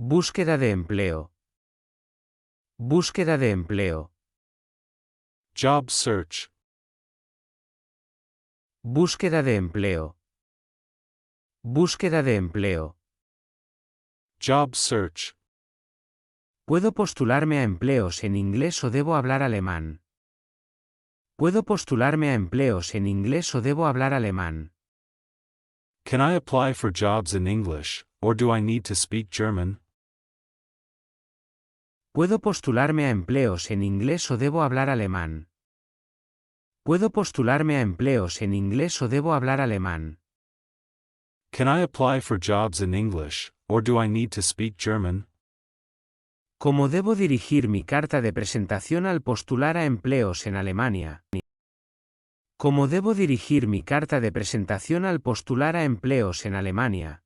Búsqueda de empleo. Búsqueda de empleo. Job search. Búsqueda de empleo. Búsqueda de empleo. Job search. ¿Puedo postularme a empleos en inglés o debo hablar alemán? ¿Puedo postularme a empleos en inglés o debo hablar alemán? Can I apply for jobs in English, or do I need to speak German? ¿Puedo postularme a empleos en inglés o debo hablar alemán? ¿Puedo postularme a empleos en inglés o debo hablar alemán? Can I apply for jobs in English, or do I need to speak German? ¿Cómo debo dirigir mi carta de presentación al postular a empleos en Alemania? ¿Cómo debo dirigir mi carta de presentación al postular a empleos en Alemania?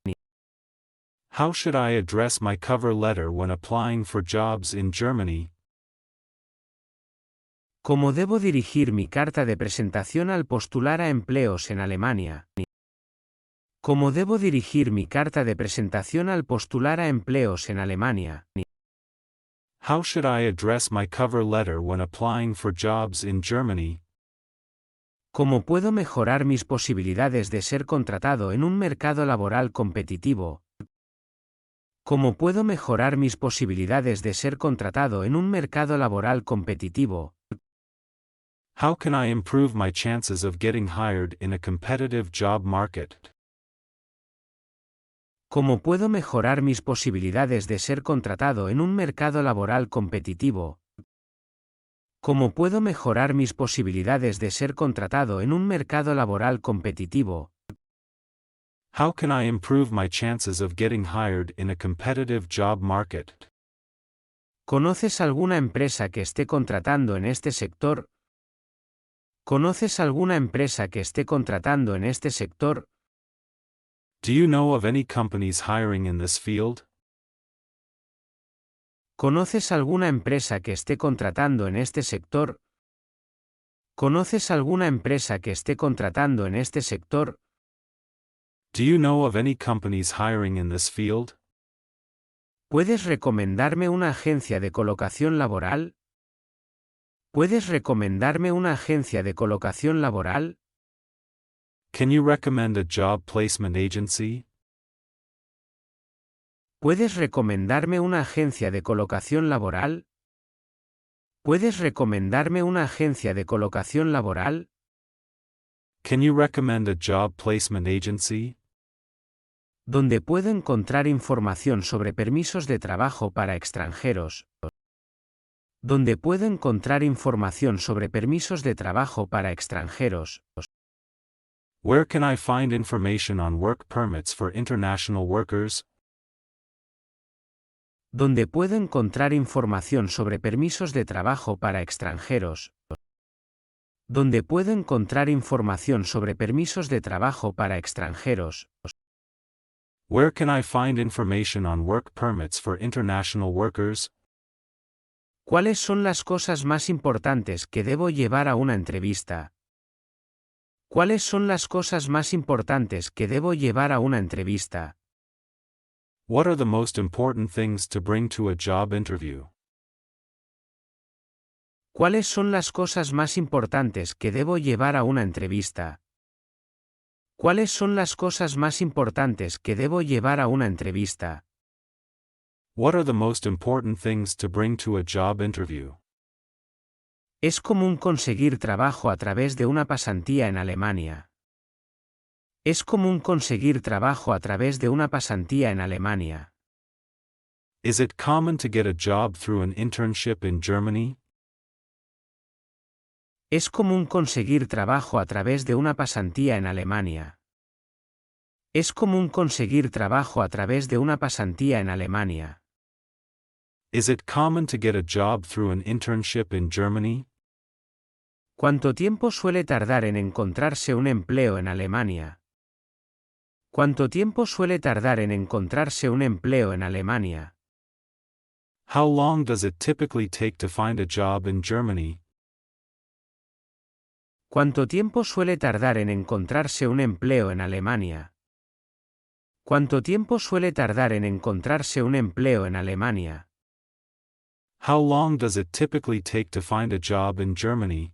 How should I address my cover letter when applying for jobs in Germany? ¿Cómo debo dirigir mi carta de presentación al postular a empleos en Alemania? ¿Cómo debo dirigir mi carta de presentación al postular a empleos en Alemania? How should I address my cover letter when applying for jobs in Germany? ¿Cómo puedo mejorar mis posibilidades de ser contratado en un mercado laboral competitivo? ¿Cómo puedo mejorar mis posibilidades de ser contratado en un mercado laboral competitivo? How can I improve my chances of getting hired in a competitive job market? ¿Cómo puedo mejorar mis posibilidades de ser contratado en un mercado laboral competitivo? ¿Cómo puedo mejorar mis posibilidades de ser contratado en un mercado laboral competitivo? How can I improve my chances of getting hired in a competitive job market? ¿Conoces alguna empresa que esté contratando en este sector? ¿Conoces alguna empresa que esté contratando en este sector? Do you know of any companies hiring in this field? ¿Conoces alguna empresa que esté contratando en este sector? ¿Conoces alguna empresa que esté contratando en este sector? Do you know of any companies hiring in this field? ¿Puedes recomendarme una agencia de colocación laboral? ¿Puedes recomendarme una agencia de colocación laboral? Can you recommend a job placement agency? ¿Puedes recomendarme una agencia de colocación laboral? ¿Puedes recomendarme una agencia de colocación laboral? Can you recommend a job placement agency? ¿Dónde puedo encontrar información sobre permisos de trabajo para extranjeros? ¿Dónde puedo encontrar información sobre permisos de trabajo para extranjeros? Where can I find information on work permits for international workers? ¿Dónde puedo encontrar información sobre permisos de trabajo para extranjeros? ¿Dónde puedo encontrar información sobre permisos de trabajo para extranjeros? Where can I find information on work permits for international workers? ¿Cuáles son las cosas más importantes que debo llevar a una entrevista? ¿Cuáles son las cosas más importantes que debo llevar a una entrevista? What are the most important things to bring to a job interview? ¿Cuáles son las cosas más importantes que debo llevar a una entrevista? ¿Cuáles son las cosas más importantes que debo llevar a una entrevista? What are the most important things to bring to a job interview? Es común conseguir trabajo a través de una pasantía en Alemania. Es común conseguir trabajo a través de una pasantía en Alemania. Is it common to get a job through an internship in Germany? Es común conseguir trabajo a través de una pasantía en Alemania. Es común conseguir trabajo a través de una pasantía en Alemania. Is it common to get a job through an internship in Germany? ¿Cuánto tiempo suele tardar en encontrarse un empleo en Alemania? ¿Cuánto tiempo suele tardar en encontrarse un empleo en Alemania? How long does it typically take to find a job in Germany? ¿Cuánto tiempo suele tardar en encontrarse un empleo en Alemania? ¿Cuánto tiempo suele tardar en encontrarse un empleo en Alemania? How long does it typically take to find a job in Germany?